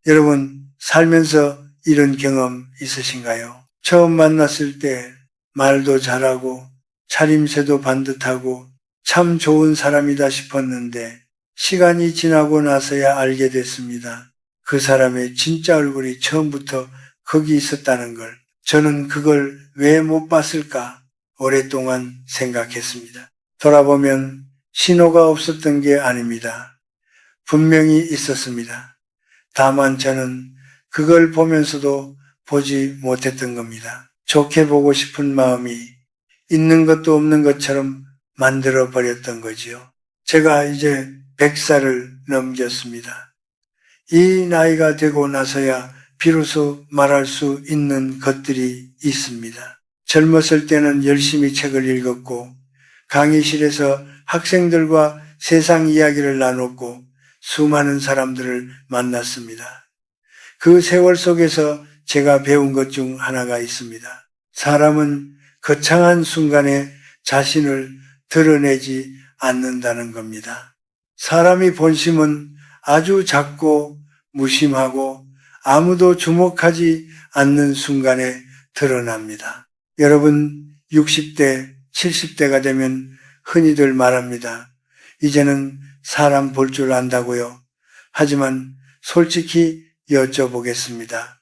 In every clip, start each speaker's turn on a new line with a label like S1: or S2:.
S1: 여러분 살면서 이런 경험 있으신가요? 처음 만났을 때 말도 잘하고 차림새도 반듯하고 참 좋은 사람이다 싶었는데 시간이 지나고 나서야 알게 됐습니다. 그 사람의 진짜 얼굴이 처음부터 거기 있었다는 걸. 저는 그걸 왜 못 봤을까 오랫동안 생각했습니다. 돌아보면 신호가 없었던 게 아닙니다. 분명히 있었습니다. 다만 저는 그걸 보면서도 보지 못했던 겁니다. 좋게 보고 싶은 마음이 있는 것도 없는 것처럼 만들어 버렸던 거지요. 제가 이제 100살을 넘겼습니다. 이 나이가 되고 나서야 비로소 말할 수 있는 것들이 있습니다. 젊었을 때는 열심히 책을 읽었고 강의실에서 학생들과 세상 이야기를 나눴고 수많은 사람들을 만났습니다. 그 세월 속에서 제가 배운 것 중 하나가 있습니다. 사람은 거창한 순간에 자신을 드러내지 않는다는 겁니다. 사람의 본심은 아주 작고 무심하고 아무도 주목하지 않는 순간에 드러납니다. 여러분 60대, 70대가 되면 흔히들 말합니다. 이제는 사람 볼 줄 안다고요. 하지만 솔직히 여쭤보겠습니다.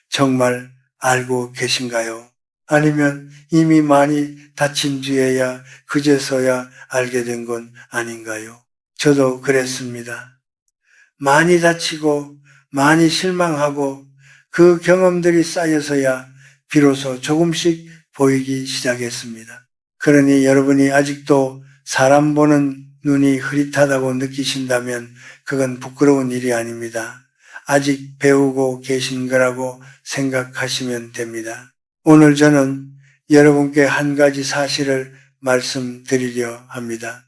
S1: 정말 알고 계신가요? 아니면 이미 많이 다친 뒤에야 그제서야 알게 된 건 아닌가요? 저도 그랬습니다. 많이 다치고 많이 실망하고 그 경험들이 쌓여서야 비로소 조금씩 보이기 시작했습니다. 그러니 여러분이 아직도 사람 보는 눈이 흐릿하다고 느끼신다면 그건 부끄러운 일이 아닙니다. 아직 배우고 계신 거라고 생각하시면 됩니다. 오늘 저는 여러분께 한 가지 사실을 말씀드리려 합니다.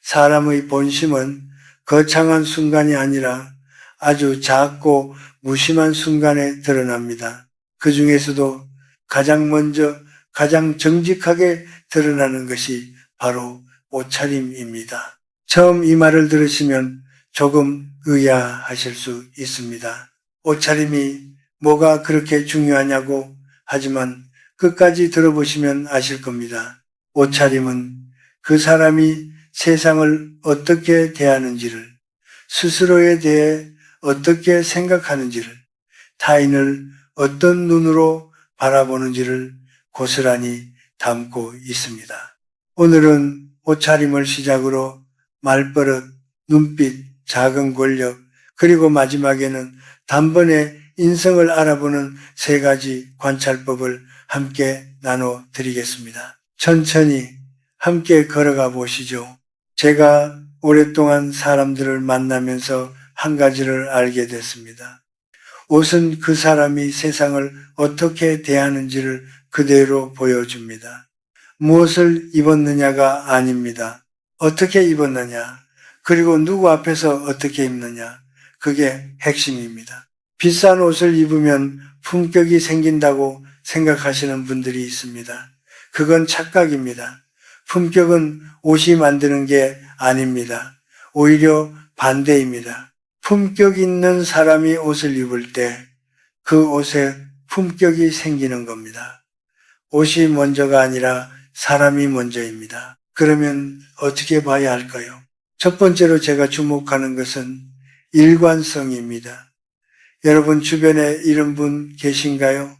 S1: 사람의 본심은 거창한 순간이 아니라 아주 작고 무심한 순간에 드러납니다. 그 중에서도 가장 먼저 가장 정직하게 드러나는 것이 바로 옷차림입니다. 처음 이 말을 들으시면 조금 의아하실 수 있습니다. 옷차림이 뭐가 그렇게 중요하냐고 하지만 끝까지 들어보시면 아실 겁니다. 옷차림은 그 사람이 세상을 어떻게 대하는지를, 스스로에 대해 어떻게 생각하는지를, 타인을 어떤 눈으로 바라보는지를 고스란히 담고 있습니다. 오늘은 옷차림을 시작으로 말버릇, 눈빛, 작은 권력, 그리고 마지막에는 단번에 인성을 알아보는 세 가지 관찰법을 함께 나눠 드리겠습니다. 천천히 함께 걸어가 보시죠. 제가 오랫동안 사람들을 만나면서 한 가지를 알게 됐습니다. 옷은 그 사람이 세상을 어떻게 대하는지를 그대로 보여줍니다. 무엇을 입었느냐가 아닙니다. 어떻게 입었느냐, 그리고 누구 앞에서 어떻게 입느냐, 그게 핵심입니다. 비싼 옷을 입으면 품격이 생긴다고 생각하시는 분들이 있습니다. 그건 착각입니다. 품격은 옷이 만드는 게 아닙니다. 오히려 반대입니다. 품격 있는 사람이 옷을 입을 때 그 옷에 품격이 생기는 겁니다. 옷이 먼저가 아니라 사람이 먼저입니다. 그러면 어떻게 봐야 할까요? 첫 번째로 제가 주목하는 것은 일관성입니다. 여러분 주변에 이런 분 계신가요?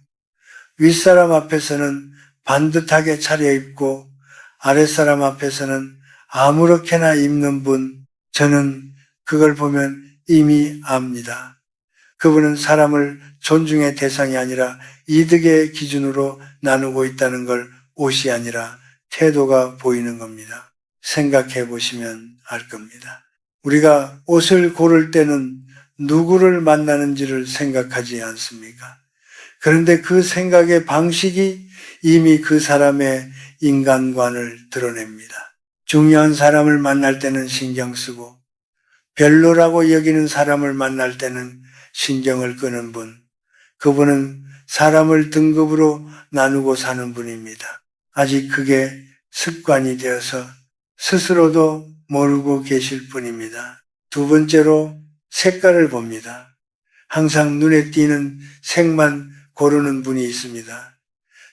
S1: 윗사람 앞에서는 반듯하게 차려입고 아랫사람 앞에서는 아무렇게나 입는 분, 저는 그걸 보면 이미 압니다. 그분은 사람을 존중의 대상이 아니라 이득의 기준으로 나누고 있다는 걸 옷이 아니라 태도가 보이는 겁니다. 생각해 보시면 알 겁니다. 우리가 옷을 고를 때는 누구를 만나는지를 생각하지 않습니까? 그런데 그 생각의 방식이 이미 그 사람의 인간관을 드러냅니다. 중요한 사람을 만날 때는 신경 쓰고 별로라고 여기는 사람을 만날 때는 신경을 끄는 분, 그분은 사람을 등급으로 나누고 사는 분입니다. 아직 그게 습관이 되어서 스스로도 모르고 계실 분입니다. 두 번째로 색깔을 봅니다. 항상 눈에 띄는 색만 고르는 분이 있습니다.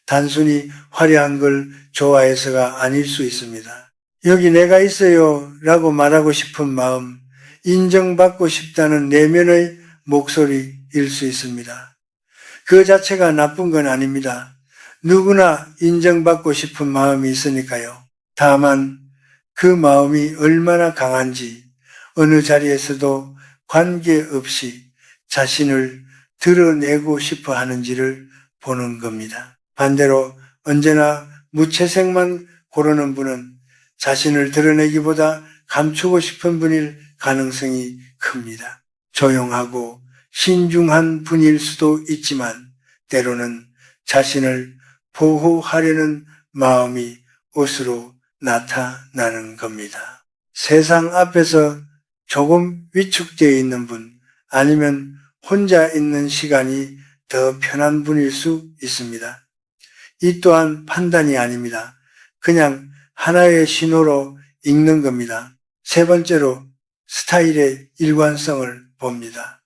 S1: 단순히 화려한 걸 좋아해서가 아닐 수 있습니다. 여기 내가 있어요 라고 말하고 싶은 마음, 인정받고 싶다는 내면의 목소리일 수 있습니다. 그 자체가 나쁜 건 아닙니다. 누구나 인정받고 싶은 마음이 있으니까요. 다만 그 마음이 얼마나 강한지 어느 자리에서도 관계없이 자신을 드러내고 싶어 하는지를 보는 겁니다. 반대로 언제나 무채색만 고르는 분은 자신을 드러내기보다 감추고 싶은 분일 가능성이 큽니다. 조용하고 신중한 분일 수도 있지만 때로는 자신을 보호하려는 마음이 옷으로 나타나는 겁니다. 세상 앞에서 조금 위축되어 있는 분, 아니면 혼자 있는 시간이 더 편한 분일 수 있습니다. 이 또한 판단이 아닙니다. 그냥 하나의 신호로 읽는 겁니다. 세 번째로 스타일의 일관성을 봅니다.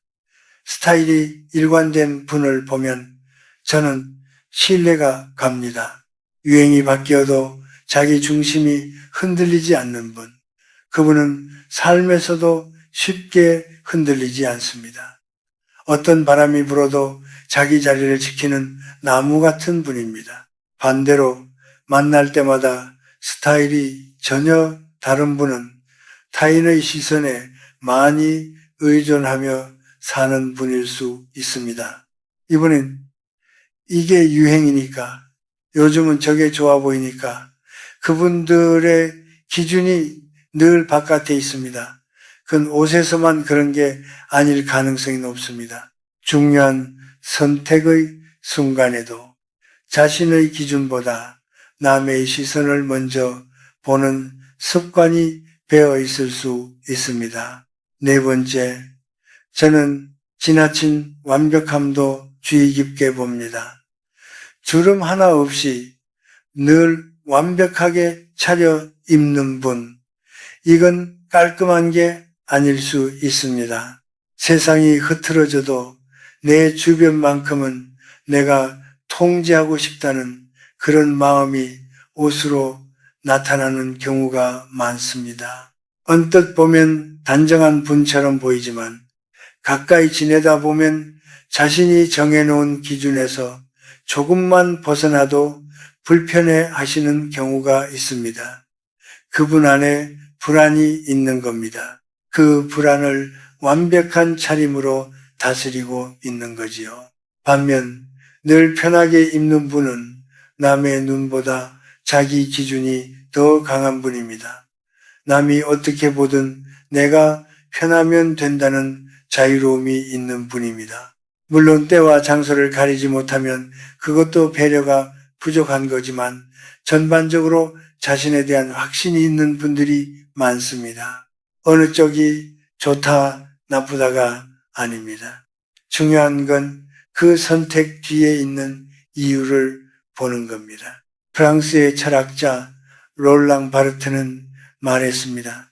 S1: 스타일이 일관된 분을 보면 저는 신뢰가 갑니다. 유행이 바뀌어도 자기 중심이 흔들리지 않는 분. 그분은 삶에서도 쉽게 흔들리지 않습니다. 어떤 바람이 불어도 자기 자리를 지키는 나무 같은 분입니다. 반대로 만날 때마다 스타일이 전혀 다른 분은 타인의 시선에 많이 의존하며 사는 분일 수 있습니다. 이분은 이게 유행이니까, 요즘은 저게 좋아 보이니까 그분들의 기준이 늘 바깥에 있습니다. 그건 옷에서만 그런 게 아닐 가능성이 높습니다. 중요한 선택의 순간에도 자신의 기준보다 남의 시선을 먼저 보는 습관이 배어 있을 수 있습니다. 네 번째, 저는 지나친 완벽함도 주의 깊게 봅니다. 주름 하나 없이 늘 완벽하게 차려 입는 분, 이건 깔끔한 게 아닐 수 있습니다. 세상이 흐트러져도 내 주변만큼은 내가 통제하고 싶다는 그런 마음이 옷으로 나타나는 경우가 많습니다. 언뜻 보면 단정한 분처럼 보이지만 가까이 지내다 보면 자신이 정해놓은 기준에서 조금만 벗어나도 불편해 하시는 경우가 있습니다. 그분 안에 불안이 있는 겁니다. 그 불안을 완벽한 차림으로 다스리고 있는 거지요. 반면 늘 편하게 입는 분은 남의 눈보다 자기 기준이 더 강한 분입니다. 남이 어떻게 보든 내가 편하면 된다는 자유로움이 있는 분입니다. 물론 때와 장소를 가리지 못하면 그것도 배려가 부족한 거지만 전반적으로 자신에 대한 확신이 있는 분들이 많습니다. 어느 쪽이 좋다, 나쁘다가 아닙니다. 중요한 건 그 선택 뒤에 있는 이유를 보는 겁니다. 프랑스의 철학자 롤랑 바르트는 말했습니다.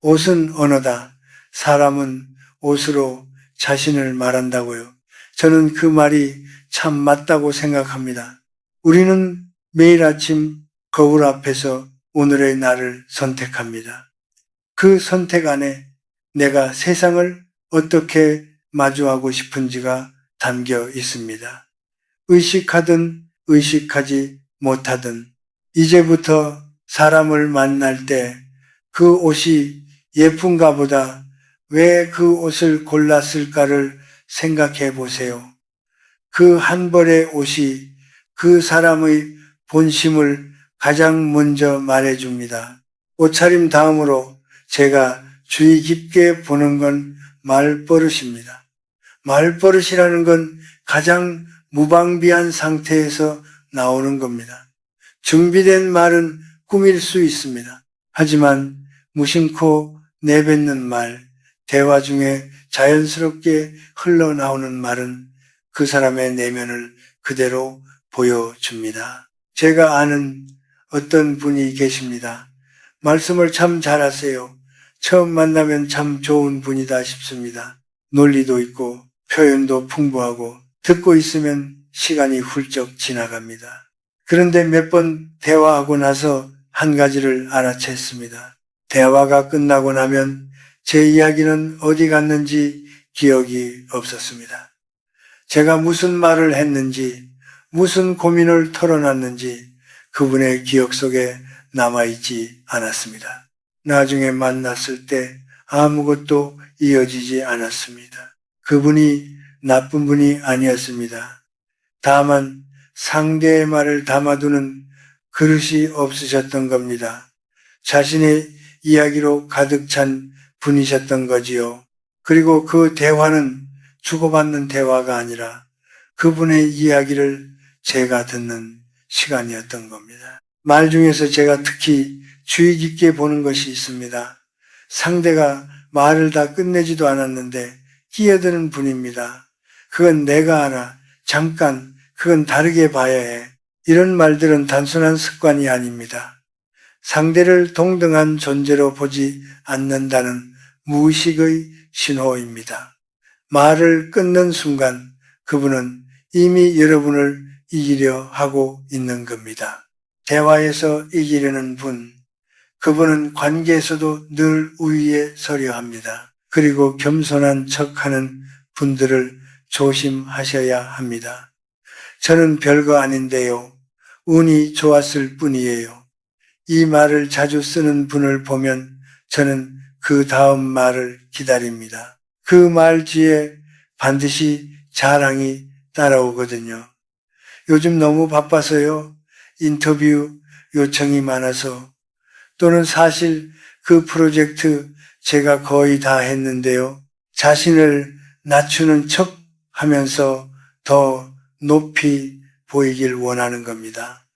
S1: 옷은 언어다. 사람은 옷으로 자신을 말한다고요. 저는 그 말이 참 맞다고 생각합니다. 우리는 매일 아침 거울 앞에서 오늘의 나를 선택합니다. 그 선택 안에 내가 세상을 어떻게 마주하고 싶은지가 담겨 있습니다. 의식하든 의식하지 못하든 이제부터 사람을 만날 때 그 옷이 예쁜가 보다 왜 그 옷을 골랐을까를 생각해 보세요. 그 한 벌의 옷이 그 사람의 본심을 가장 먼저 말해줍니다. 옷차림 다음으로 제가 주의 깊게 보는 건 말버릇입니다. 말버릇이라는 건 가장 무방비한 상태에서 나오는 겁니다. 준비된 말은 꾸밀 수 있습니다. 하지만 무심코 내뱉는 말, 대화 중에 자연스럽게 흘러나오는 말은 그 사람의 내면을 그대로 보여줍니다. 제가 아는 어떤 분이 계십니다. 말씀을 참 잘하세요. 처음 만나면 참 좋은 분이다 싶습니다. 논리도 있고 표현도 풍부하고 듣고 있으면 시간이 훌쩍 지나갑니다. 그런데 몇 번 대화하고 나서 한 가지를 알아챘습니다. 대화가 끝나고 나면 제 이야기는 어디 갔는지 기억이 없었습니다. 제가 무슨 말을 했는지, 무슨 고민을 털어놨는지 그분의 기억 속에 남아있지 않았습니다. 나중에 만났을 때 아무것도 이어지지 않았습니다. 그분이 나쁜 분이 아니었습니다. 다만 상대의 말을 담아두는 그릇이 없으셨던 겁니다. 자신의 이야기로 가득 찬 분이셨던 거지요. 그리고 그 대화는 주고받는 대화가 아니라 그분의 이야기를 제가 듣는 시간이었던 겁니다. 말 중에서 제가 특히 주의 깊게 보는 것이 있습니다. 상대가 말을 다 끝내지도 않았는데 끼어드는 분입니다. 그건 내가 알아. 잠깐, 그건 다르게 봐야 해. 이런 말들은 단순한 습관이 아닙니다. 상대를 동등한 존재로 보지 않는다는 무의식의 신호입니다. 말을 끊는 순간 그분은 이미 여러분을 이기려 하고 있는 겁니다. 대화에서 이기려는 분, 그분은 관계에서도 늘 우위에 서려 합니다. 그리고 겸손한 척하는 분들을 조심하셔야 합니다. 저는 별거 아닌데요. 운이 좋았을 뿐이에요. 이 말을 자주 쓰는 분을 보면 저는 그 다음 말을 기다립니다. 그 말 뒤에 반드시 자랑이 따라오거든요. 요즘 너무 바빠서요. 인터뷰 요청이 많아서 또는 사실 그 프로젝트 제가 거의 다 했는데요. 자신을 낮추는 척 하면서 더 높이 보이길 원하는 겁니다.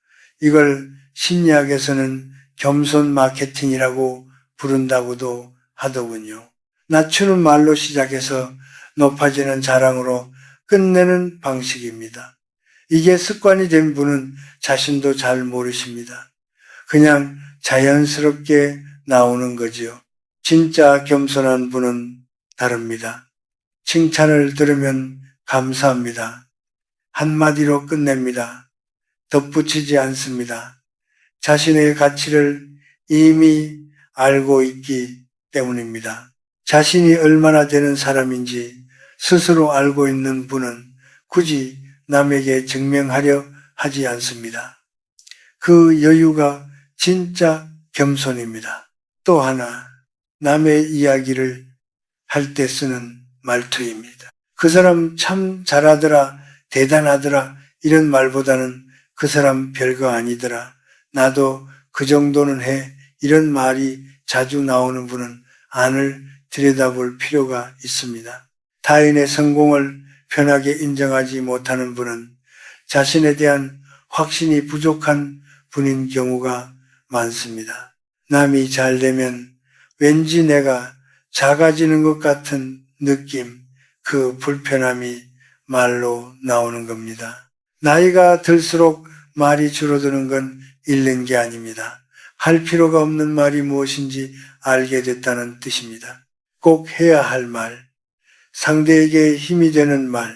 S1: 이걸 심리학에서는 겸손 마케팅이라고 부른다고도 하더군요. 낮추는 말로 시작해서 높아지는 자랑으로 끝내는 방식입니다. 이게 습관이 된 분은 자신도 잘 모르십니다. 그냥 자연스럽게 나오는 거지요. 진짜 겸손한 분은 다릅니다. 칭찬을 들으면 감사합니다. 한마디로 끝냅니다. 덧붙이지 않습니다. 자신의 가치를 이미 알고 있기 때문입니다. 자신이 얼마나 되는 사람인지 스스로 알고 있는 분은 굳이 남에게 증명하려 하지 않습니다. 그 여유가 진짜 겸손입니다. 또 하나, 남의 이야기를 할 때 쓰는 말투입니다. 그 사람 참 잘하더라, 대단하더라 이런 말보다는 그 사람 별거 아니더라, 나도 그 정도는 해 이런 말이 자주 나오는 분은 안을 들여다볼 필요가 있습니다. 타인의 성공을 편하게 인정하지 못하는 분은 자신에 대한 확신이 부족한 분인 경우가 많습니다. 남이 잘 되면 왠지 내가 작아지는 것 같은 느낌, 그 불편함이 말로 나오는 겁니다. 나이가 들수록 말이 줄어드는 건 잃는 게 아닙니다. 할 필요가 없는 말이 무엇인지 알게 됐다는 뜻입니다. 꼭 해야 할 말, 상대에게 힘이 되는 말,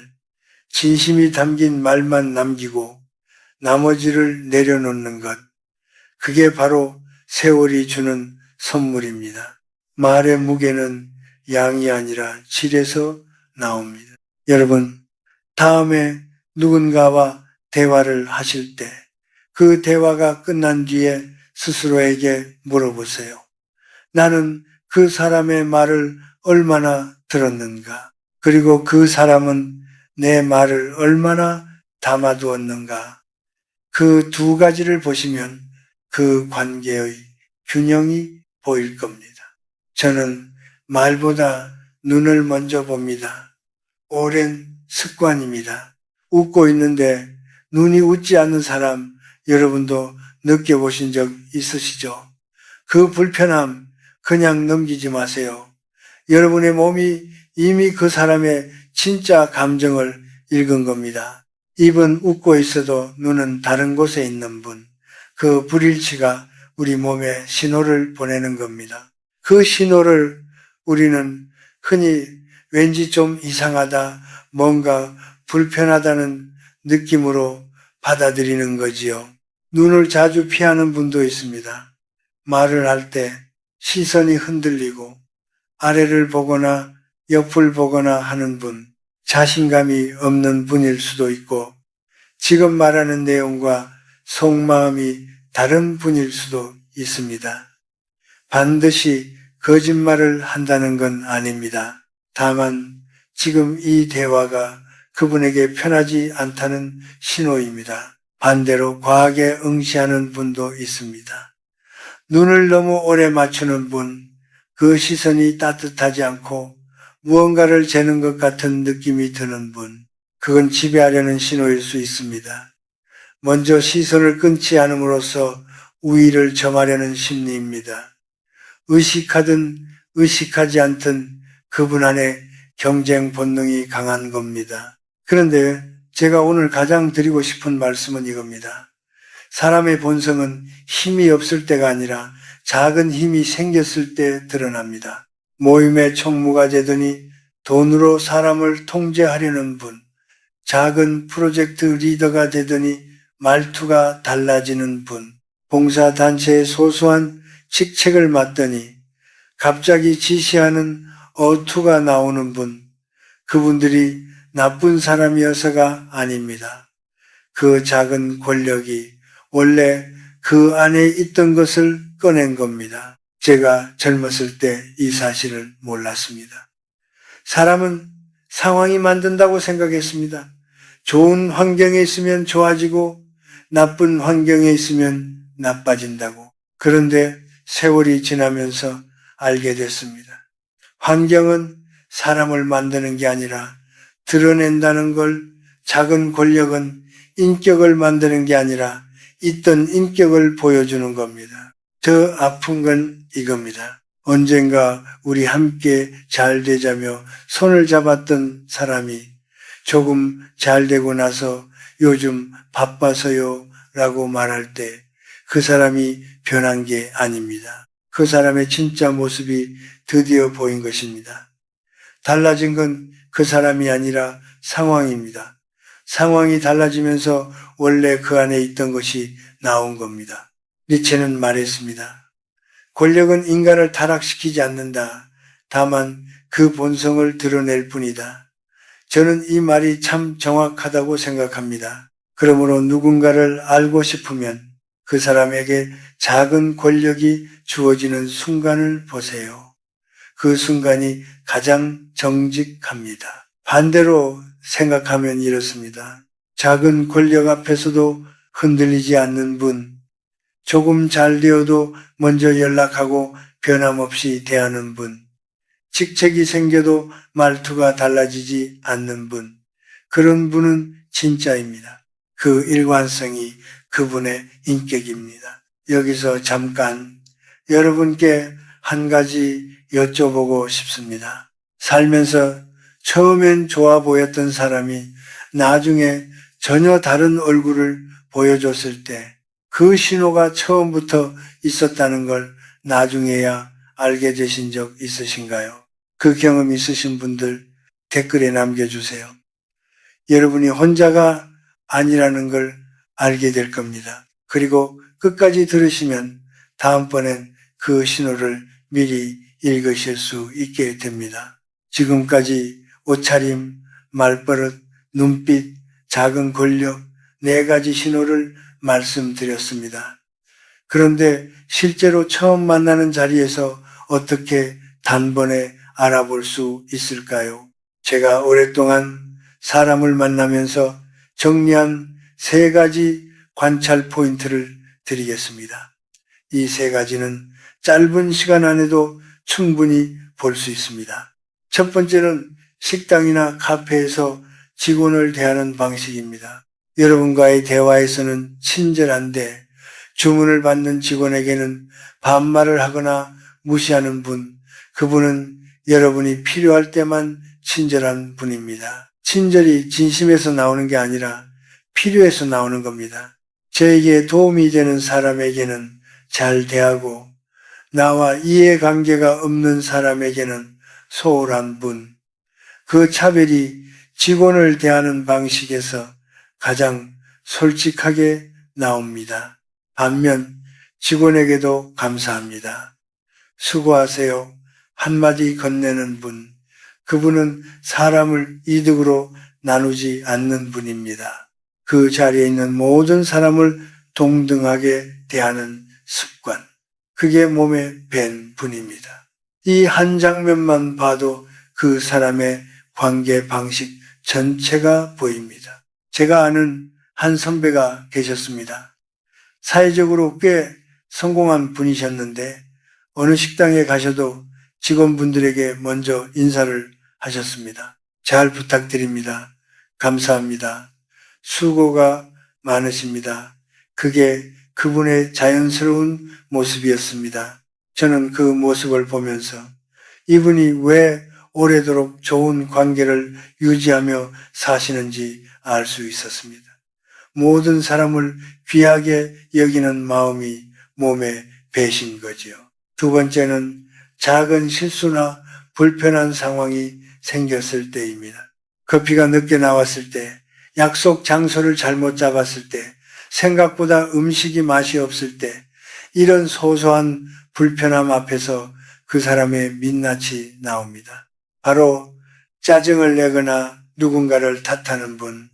S1: 진심이 담긴 말만 남기고 나머지를 내려놓는 것, 그게 바로 세월이 주는 선물입니다. 말의 무게는 양이 아니라 질에서 나옵니다. 여러분, 다음에 누군가와 대화를 하실 때 그 대화가 끝난 뒤에 스스로에게 물어보세요. 나는 그 사람의 말을 얼마나 들었는가? 그리고 그 사람은 내 말을 얼마나 담아두었는가? 그 두 가지를 보시면 그 관계의 균형이 보일 겁니다. 저는 말보다 눈을 먼저 봅니다. 오랜 습관입니다. 웃고 있는데 눈이 웃지 않는 사람 여러분도 느껴보신 적 있으시죠? 그 불편함 그냥 넘기지 마세요. 여러분의 몸이 이미 그 사람의 진짜 감정을 읽은 겁니다. 입은 웃고 있어도 눈은 다른 곳에 있는 분, 그 불일치가 우리 몸에 신호를 보내는 겁니다. 그 신호를 우리는 흔히 왠지 좀 이상하다, 뭔가 불편하다는 느낌으로 받아들이는 거지요. 눈을 자주 피하는 분도 있습니다. 말을 할 때 시선이 흔들리고 아래를 보거나 옆을 보거나 하는 분, 자신감이 없는 분일 수도 있고 지금 말하는 내용과 속마음이 다른 분일 수도 있습니다. 반드시 거짓말을 한다는 건 아닙니다. 다만 지금 이 대화가 그분에게 편하지 않다는 신호입니다. 반대로 과하게 응시하는 분도 있습니다. 눈을 너무 오래 맞추는 분, 그 시선이 따뜻하지 않고 무언가를 재는 것 같은 느낌이 드는 분, 그건 지배하려는 신호일 수 있습니다. 먼저 시선을 끊지 않음으로써 우위를 점하려는 심리입니다. 의식하든 의식하지 않든 그분 안에 경쟁 본능이 강한 겁니다. 그런데 제가 오늘 가장 드리고 싶은 말씀은 이겁니다. 사람의 본성은 힘이 없을 때가 아니라 작은 힘이 생겼을 때 드러납니다. 모임의 총무가 되더니 돈으로 사람을 통제하려는 분, 작은 프로젝트 리더가 되더니 말투가 달라지는 분, 봉사단체의 소소한 직책을 맡더니 갑자기 지시하는 어투가 나오는 분, 그분들이 나쁜 사람이어서가 아닙니다. 그 작은 권력이 원래 그 안에 있던 것을 꺼낸 겁니다. 제가 젊었을 때 이 사실을 몰랐습니다. 사람은 상황이 만든다고 생각했습니다. 좋은 환경에 있으면 좋아지고 나쁜 환경에 있으면 나빠진다고. 그런데 세월이 지나면서 알게 됐습니다. 환경은 사람을 만드는 게 아니라 드러낸다는 걸, 작은 권력은 인격을 만드는 게 아니라 있던 인격을 보여주는 겁니다. 더 아픈 건 이겁니다. 언젠가 우리 함께 잘 되자며 손을 잡았던 사람이 조금 잘 되고 나서 요즘 바빠서요 라고 말할 때 그 사람이 변한 게 아닙니다. 그 사람의 진짜 모습이 드디어 보인 것입니다. 달라진 건 그 사람이 아니라 상황입니다. 상황이 달라지면서 원래 그 안에 있던 것이 나온 겁니다. 니체는 말했습니다. 권력은 인간을 타락시키지 않는다. 다만 그 본성을 드러낼 뿐이다. 저는 이 말이 참 정확하다고 생각합니다. 그러므로 누군가를 알고 싶으면 그 사람에게 작은 권력이 주어지는 순간을 보세요. 그 순간이 가장 정직합니다. 반대로 생각하면 이렇습니다. 작은 권력 앞에서도 흔들리지 않는 분, 조금 잘 되어도 먼저 연락하고 변함없이 대하는 분, 직책이 생겨도 말투가 달라지지 않는 분, 그런 분은 진짜입니다. 그 일관성이 그분의 인격입니다. 여기서 잠깐 여러분께 한 가지 여쭤보고 싶습니다. 살면서 처음엔 좋아 보였던 사람이 나중에 전혀 다른 얼굴을 보여줬을 때 그 신호가 처음부터 있었다는 걸 나중에야 알게 되신 적 있으신가요? 그 경험 있으신 분들 댓글에 남겨주세요. 여러분이 혼자가 아니라는 걸 알게 될 겁니다. 그리고 끝까지 들으시면 다음번엔 그 신호를 미리 읽으실 수 있게 됩니다. 지금까지 옷차림, 말버릇, 눈빛, 작은 권력, 4가지 신호를 말씀드렸습니다. 그런데 실제로 처음 만나는 자리에서 어떻게 단번에 알아볼 수 있을까요? 제가 오랫동안 사람을 만나면서 정리한 3가지 관찰 포인트를 드리겠습니다. 이 3가지는 짧은 시간 안에도 충분히 볼 수 있습니다. 첫 번째는 식당이나 카페에서 직원을 대하는 방식입니다. 여러분과의 대화에서는 친절한데 주문을 받는 직원에게는 반말을 하거나 무시하는 분, 그분은 여러분이 필요할 때만 친절한 분입니다. 친절이 진심에서 나오는 게 아니라 필요해서 나오는 겁니다. 저에게 도움이 되는 사람에게는 잘 대하고 나와 이해관계가 없는 사람에게는 소홀한 분, 그 차별이 직원을 대하는 방식에서 가장 솔직하게 나옵니다. 반면 직원에게도 감사합니다. 수고하세요. 한마디 건네는 분, 그분은 사람을 이득으로 나누지 않는 분입니다. 그 자리에 있는 모든 사람을 동등하게 대하는 습관, 그게 몸에 밴 분입니다. 이 한 장면만 봐도 그 사람의 관계 방식 전체가 보입니다. 제가 아는 한 선배가 계셨습니다. 사회적으로 꽤 성공한 분이셨는데 어느 식당에 가셔도 직원분들에게 먼저 인사를 하셨습니다. 잘 부탁드립니다. 감사합니다. 수고가 많으십니다. 그게 그분의 자연스러운 모습이었습니다. 저는 그 모습을 보면서 이분이 왜 오래도록 좋은 관계를 유지하며 사시는지 알 수 있었습니다. 모든 사람을 귀하게 여기는 마음이 몸에 배신 거지요. 두 번째는 작은 실수나 불편한 상황이 생겼을 때입니다. 커피가 늦게 나왔을 때, 약속 장소를 잘못 잡았을 때, 생각보다 음식이 맛이 없을 때, 이런 소소한 불편함 앞에서 그 사람의 민낯이 나옵니다. 바로 짜증을 내거나 누군가를 탓하는 분,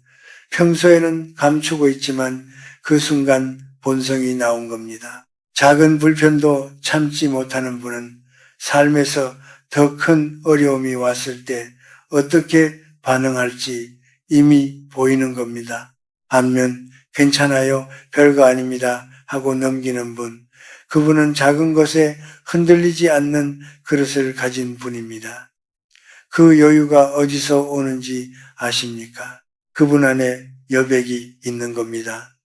S1: 평소에는 감추고 있지만 그 순간 본성이 나온 겁니다. 작은 불편도 참지 못하는 분은 삶에서 더 큰 어려움이 왔을 때 어떻게 반응할지 이미 보이는 겁니다. 반면 괜찮아요, 별거 아닙니다 하고 넘기는 분, 그분은 작은 것에 흔들리지 않는 그릇을 가진 분입니다. 그 여유가 어디서 오는지 아십니까? 그분 안에 여백이 있는 겁니다.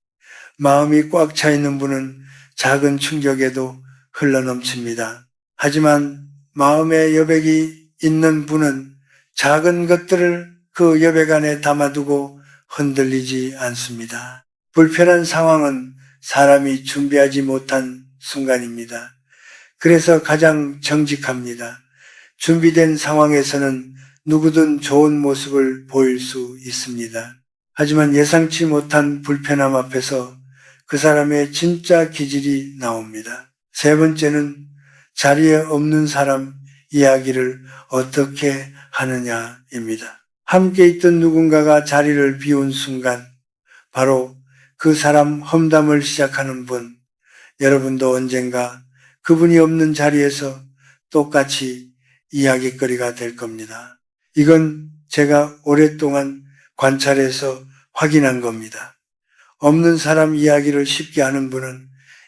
S1: 마음이 꽉 차 있는 분은 작은 충격에도 흘러넘칩니다. 하지만 마음의 여백이 있는 분은 작은 것들을 그 여백 안에 담아두고 흔들리지 않습니다. 불편한 상황은 사람이 준비하지 못한 순간입니다. 그래서 가장 정직합니다. 준비된 상황에서는 누구든 좋은 모습을 보일 수 있습니다. 하지만 예상치 못한 불편함 앞에서 그 사람의 진짜 기질이 나옵니다. 세 번째는 자리에 없는 사람 이야기를 어떻게 하느냐입니다. 함께 있던 누군가가 자리를 비운 순간 바로 그 사람 험담을 시작하는 분, 여러분도 언젠가 그분이 없는 자리에서 똑같이 이야기거리가 될 겁니다. 이건 제가 오랫동안 관찰해서 확인한 겁니다. 없는 사람 이야기를 쉽게 하는 분은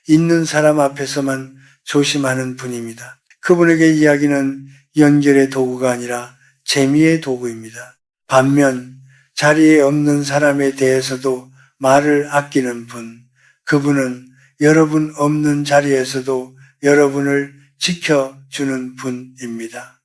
S1: 있는 사람 앞에서만 조심하는 분입니다. 그분에게 이야기는 연결의 도구가 아니라 재미의 도구입니다. 반면 자리에 없는 사람에 대해서도 말을 아끼는 분, 그분은 여러분 없는 자리에서도 여러분을 지켜주는 분입니다.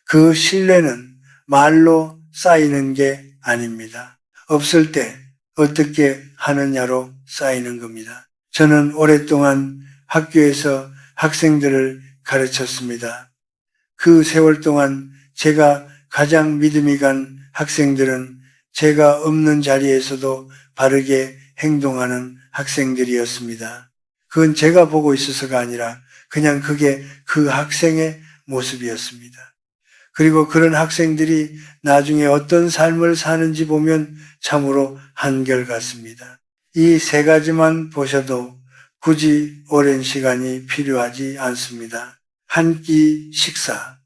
S1: 그 신뢰는 말로 쌓이는 게 아닙니다. 없을 때 어떻게 하느냐로 쌓이는 겁니다. 저는 오랫동안 학교에서 학생들을 가르쳤습니다. 그 세월 동안 제가 가장 믿음이 간 학생들은 제가 없는 자리에서도 바르게 행동하는 학생들이었습니다. 그건 제가 보고 있어서가 아니라 그냥 그게 그 학생의 모습이었습니다. 그리고 그런 학생들이 나중에 어떤 삶을 사는지 보면 참으로 한결같습니다. 이 세 가지만 보셔도 굳이 오랜 시간이 필요하지 않습니다. 한 끼 식사,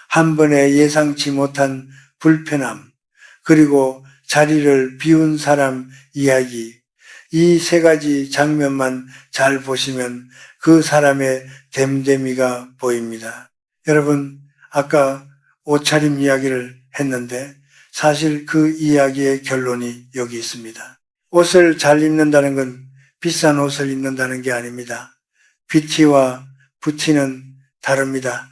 S1: 한 번에 예상치 못한 불편함, 그리고 자리를 비운 사람 이야기, 이 세 가지 장면만 잘 보시면 그 사람의 됨됨이가 보입니다. 여러분, 아까 옷차림 이야기를 했는데 사실 그 이야기의 결론이 여기 있습니다. 옷을 잘 입는다는 건 비싼 옷을 입는다는 게 아닙니다. 뷰티와 부티는 다릅니다.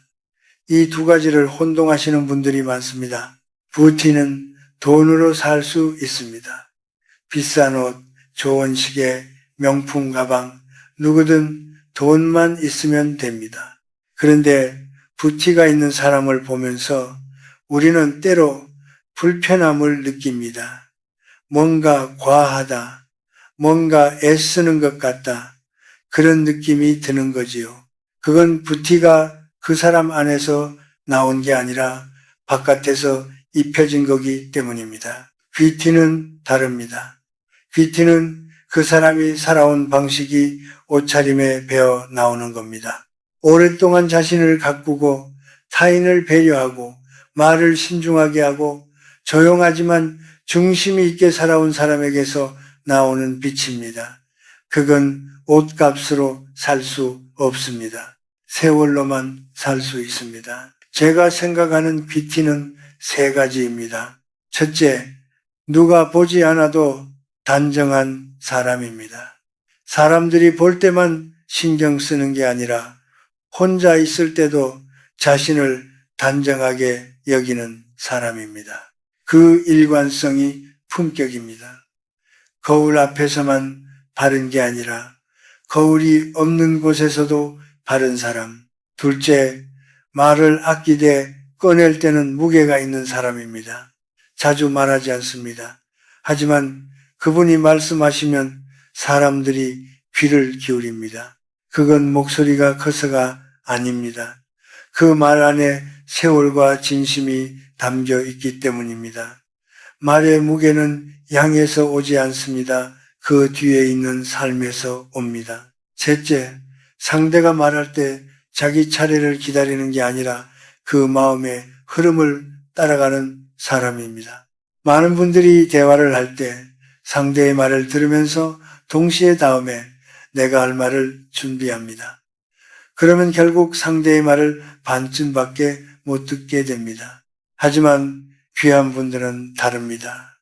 S1: 이 두 가지를 혼동하시는 분들이 많습니다. 뷰티는 돈으로 살 수 있습니다. 비싼 옷, 좋은 시계, 명품 가방, 누구든 돈만 있으면 됩니다. 그런데 뷰티가 있는 사람을 보면서 우리는 때로 불편함을 느낍니다. 뭔가 과하다, 뭔가 애쓰는 것 같다, 그런 느낌이 드는 거지요. 그건 부티가 그 사람 안에서 나온 게 아니라 바깥에서 입혀진 거기 때문입니다. 귀티는 다릅니다. 귀티는 그 사람이 살아온 방식이 옷차림에 배어 나오는 겁니다. 오랫동안 자신을 가꾸고 타인을 배려하고 말을 신중하게 하고 조용하지만 중심이 있게 살아온 사람에게서 나오는 빛입니다. 그건 옷값으로 살 수 없습니다. 세월로만 살 수 있습니다. 제가 생각하는 귀티는 세 가지입니다. 첫째, 누가 보지 않아도 단정한 사람입니다. 사람들이 볼 때만 신경 쓰는 게 아니라 혼자 있을 때도 자신을 단정하게 여기는 사람입니다. 그 일관성이 품격입니다. 거울 앞에서만 바른 게 아니라 거울이 없는 곳에서도 바른 사람. 둘째, 말을 아끼되 꺼낼 때는 무게가 있는 사람입니다. 자주 말하지 않습니다. 하지만 그분이 말씀하시면 사람들이 귀를 기울입니다. 그건 목소리가 커서가 아닙니다. 그 말 안에 세월과 진심이 담겨 있기 때문입니다. 말의 무게는 양에서 오지 않습니다. 그 뒤에 있는 삶에서 옵니다. 셋째, 상대가 말할 때 자기 차례를 기다리는 게 아니라 그 마음의 흐름을 따라가는 사람입니다. 많은 분들이 대화를 할 때 상대의 말을 들으면서 동시에 다음에 내가 할 말을 준비합니다. 그러면 결국 상대의 말을 반쯤밖에 못 듣게 됩니다. 하지만 귀한 분들은 다릅니다.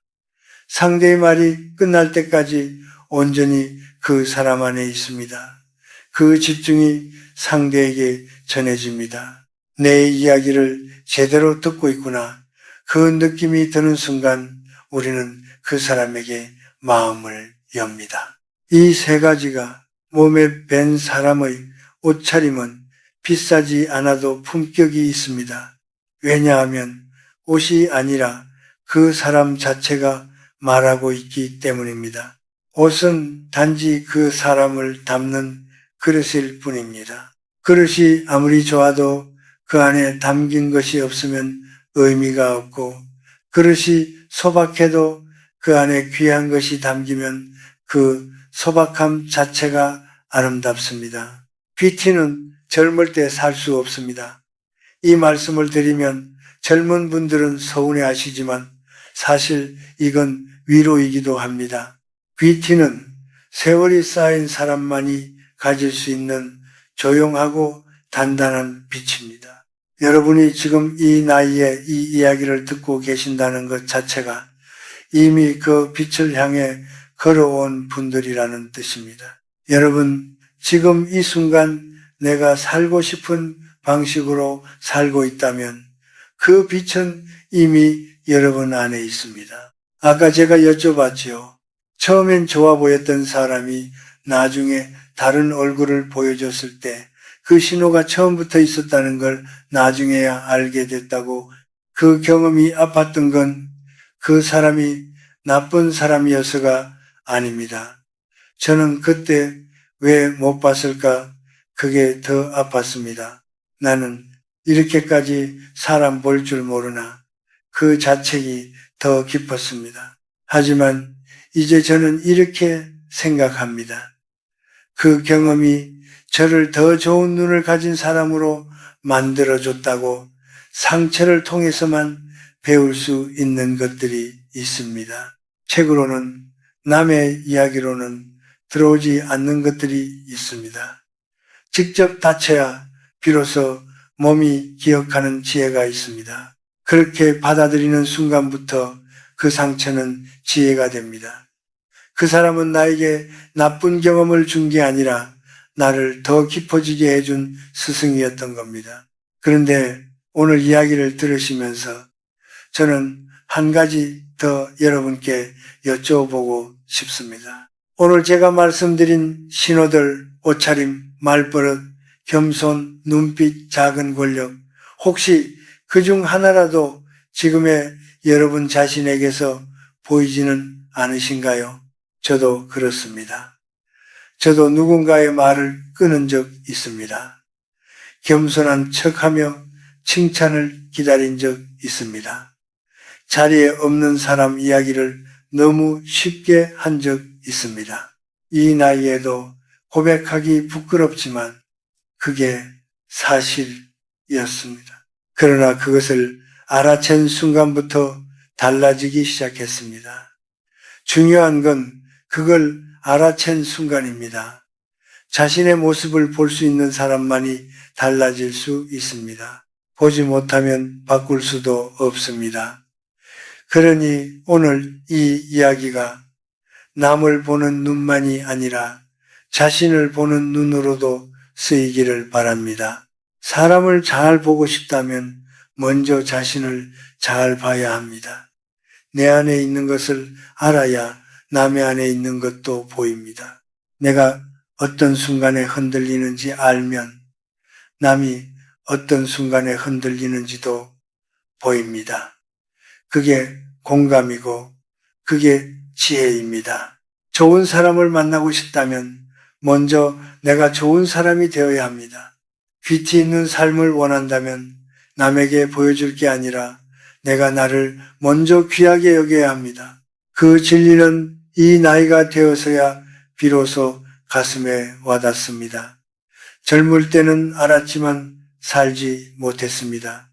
S1: 상대의 말이 끝날 때까지 온전히 그 사람 안에 있습니다. 그 집중이 상대에게 전해집니다. 내 이야기를 제대로 듣고 있구나. 그 느낌이 드는 순간 우리는 그 사람에게 마음을 엽니다. 이 세 가지가 몸에 밴 사람의 옷차림은 비싸지 않아도 품격이 있습니다. 왜냐하면 옷이 아니라 그 사람 자체가 말하고 있기 때문입니다. 옷은 단지 그 사람을 담는 그릇일 뿐입니다. 그릇이 아무리 좋아도 그 안에 담긴 것이 없으면 의미가 없고 그릇이 소박해도 그 안에 귀한 것이 담기면 그 소박함 자체가 아름답습니다. 귀티는 젊을 때 살 수 없습니다. 이 말씀을 드리면 젊은 분들은 서운해하시지만 사실 이건 위로이기도 합니다. 귀티는 세월이 쌓인 사람만이 가질 수 있는 조용하고 단단한 빛입니다. 여러분이 지금 이 나이에 이 이야기를 듣고 계신다는 것 자체가 이미 그 빛을 향해 걸어온 분들이라는 뜻입니다. 여러분, 지금 이 순간 내가 살고 싶은 방식으로 살고 있다면 그 빛은 이미 여러분 안에 있습니다. 아까 제가 여쭤봤지요. 처음엔 좋아 보였던 사람이 나중에 다른 얼굴을 보여줬을 때 그 신호가 처음부터 있었다는 걸 나중에야 알게 됐다고. 그 경험이 아팠던 건 그 사람이 나쁜 사람이어서가 아닙니다. 저는 그때 왜 못 봤을까? 그게 더 아팠습니다. 나는 이렇게까지 사람 볼 줄 모르나. 그 자책이 더 깊었습니다. 하지만 이제 저는 이렇게 생각합니다. 그 경험이 저를 더 좋은 눈을 가진 사람으로 만들어줬다고. 상처를 통해서만 배울 수 있는 것들이 있습니다. 책으로는, 남의 이야기로는 들어오지 않는 것들이 있습니다. 직접 다쳐야 비로소 몸이 기억하는 지혜가 있습니다. 그렇게 받아들이는 순간부터 그 상처는 지혜가 됩니다. 그 사람은 나에게 나쁜 경험을 준 게 아니라 나를 더 깊어지게 해준 스승이었던 겁니다. 그런데 오늘 이야기를 들으시면서 저는 한 가지 더 여러분께 여쭤보고 싶습니다. 오늘 제가 말씀드린 신호들, 옷차림, 말버릇, 겸손, 눈빛, 작은 권력, 혹시 그중 하나라도 지금의 여러분 자신에게서 보이지는 않으신가요? 저도 그렇습니다. 저도 누군가의 말을 끊은 적 있습니다. 겸손한 척하며 칭찬을 기다린 적 있습니다. 자리에 없는 사람 이야기를 너무 쉽게 한 적 있습니다. 이 나이에도 고백하기 부끄럽지만 그게 사실이었습니다. 그러나 그것을 알아챈 순간부터 달라지기 시작했습니다. 중요한 건 그걸 알아챈 순간입니다. 자신의 모습을 볼 수 있는 사람만이 달라질 수 있습니다. 보지 못하면 바꿀 수도 없습니다. 그러니 오늘 이 이야기가 남을 보는 눈만이 아니라 자신을 보는 눈으로도 쓰이기를 바랍니다. 사람을 잘 보고 싶다면 먼저 자신을 잘 봐야 합니다. 내 안에 있는 것을 알아야 남의 안에 있는 것도 보입니다. 내가 어떤 순간에 흔들리는지 알면 남이 어떤 순간에 흔들리는지도 보입니다. 그게 공감이고 그게 지혜입니다. 좋은 사람을 만나고 싶다면 먼저 내가 좋은 사람이 되어야 합니다. 귀티 있는 삶을 원한다면 남에게 보여줄 게 아니라 내가 나를 먼저 귀하게 여겨야 합니다. 그 진리는 이 나이가 되어서야 비로소 가슴에 와닿습니다. 젊을 때는 알았지만 살지 못했습니다.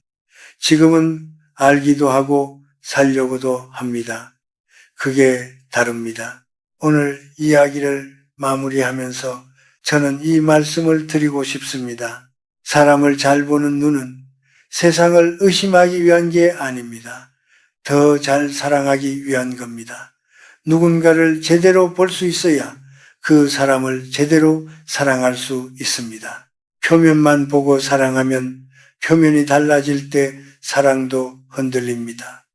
S1: 지금은 알기도 하고 살려고도 합니다. 그게 다릅니다. 오늘 이야기를 마무리하면서 저는 이 말씀을 드리고 싶습니다. 사람을 잘 보는 눈은 세상을 의심하기 위한 게 아닙니다. 더 잘 사랑하기 위한 겁니다. 누군가를 제대로 볼 수 있어야 그 사람을 제대로 사랑할 수 있습니다. 표면만 보고 사랑하면 표면이 달라질 때 사랑도 흔들립니다.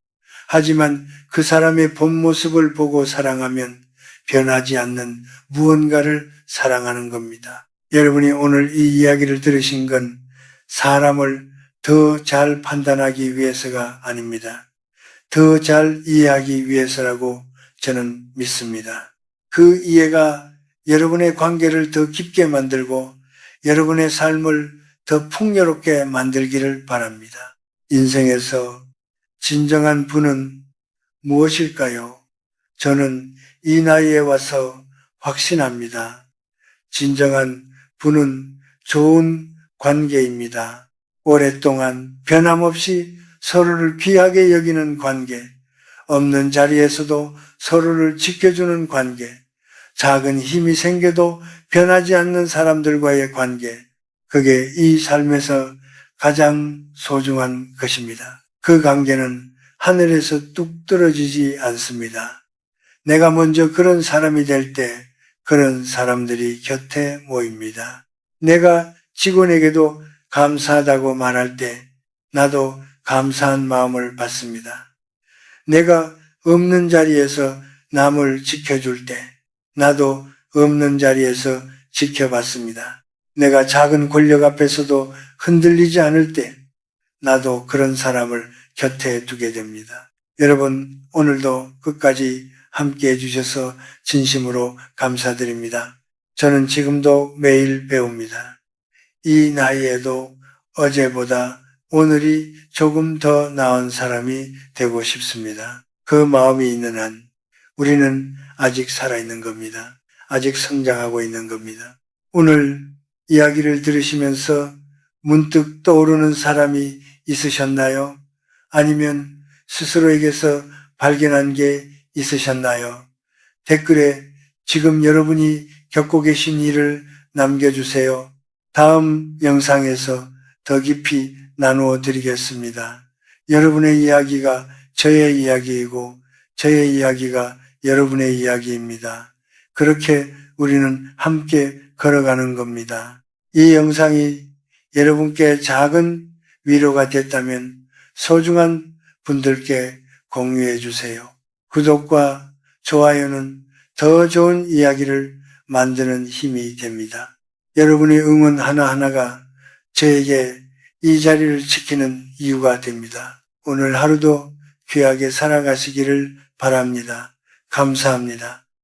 S1: 하지만 그 사람의 본 모습을 보고 사랑하면 변하지 않는 무언가를 사랑하는 겁니다. 여러분이 오늘 이 이야기를 들으신 건 사람을 더 잘 판단하기 위해서가 아닙니다. 더 잘 이해하기 위해서라고 저는 믿습니다. 그 이해가 여러분의 관계를 더 깊게 만들고 여러분의 삶을 더 풍요롭게 만들기를 바랍니다. 인생에서 진정한 부는 무엇일까요? 저는 이 나이에 와서 확신합니다. 진정한 부는 좋은 관계입니다. 오랫동안 변함없이 서로를 귀하게 여기는 관계, 없는 자리에서도 서로를 지켜주는 관계, 작은 힘이 생겨도 변하지 않는 사람들과의 관계, 그게 이 삶에서 가장 소중한 것입니다. 그 관계는 하늘에서 뚝 떨어지지 않습니다. 내가 먼저 그런 사람이 될 때 그런 사람들이 곁에 모입니다. 내가 직원에게도 감사하다고 말할 때 나도 감사한 마음을 받습니다. 내가 없는 자리에서 남을 지켜줄 때 나도 없는 자리에서 지켜봤습니다. 내가 작은 권력 앞에서도 흔들리지 않을 때 나도 그런 사람을 곁에 두게 됩니다. 여러분, 오늘도 끝까지 함께 해주셔서 진심으로 감사드립니다. 저는 지금도 매일 배웁니다. 이 나이에도 어제보다 오늘이 조금 더 나은 사람이 되고 싶습니다. 그 마음이 있는 한 우리는 아직 살아있는 겁니다. 아직 성장하고 있는 겁니다. 오늘 이야기를 들으시면서 문득 떠오르는 사람이 있으셨나요? 아니면 스스로에게서 발견한 게 있으셨나요? 댓글에 지금 여러분이 겪고 계신 일을 남겨주세요. 다음 영상에서 더 깊이 나누어 드리겠습니다. 여러분의 이야기가 저의 이야기이고 저의 이야기가 여러분의 이야기입니다. 그렇게 우리는 함께 걸어가는 겁니다. 이 영상이 여러분께 작은 위로가 됐다면 소중한 분들께 공유해 주세요. 구독과 좋아요는 더 좋은 이야기를 만드는 힘이 됩니다. 여러분의 응원 하나하나가 저에게 이 자리를 지키는 이유가 됩니다. 오늘 하루도 귀하게 살아가시기를 바랍니다. 감사합니다.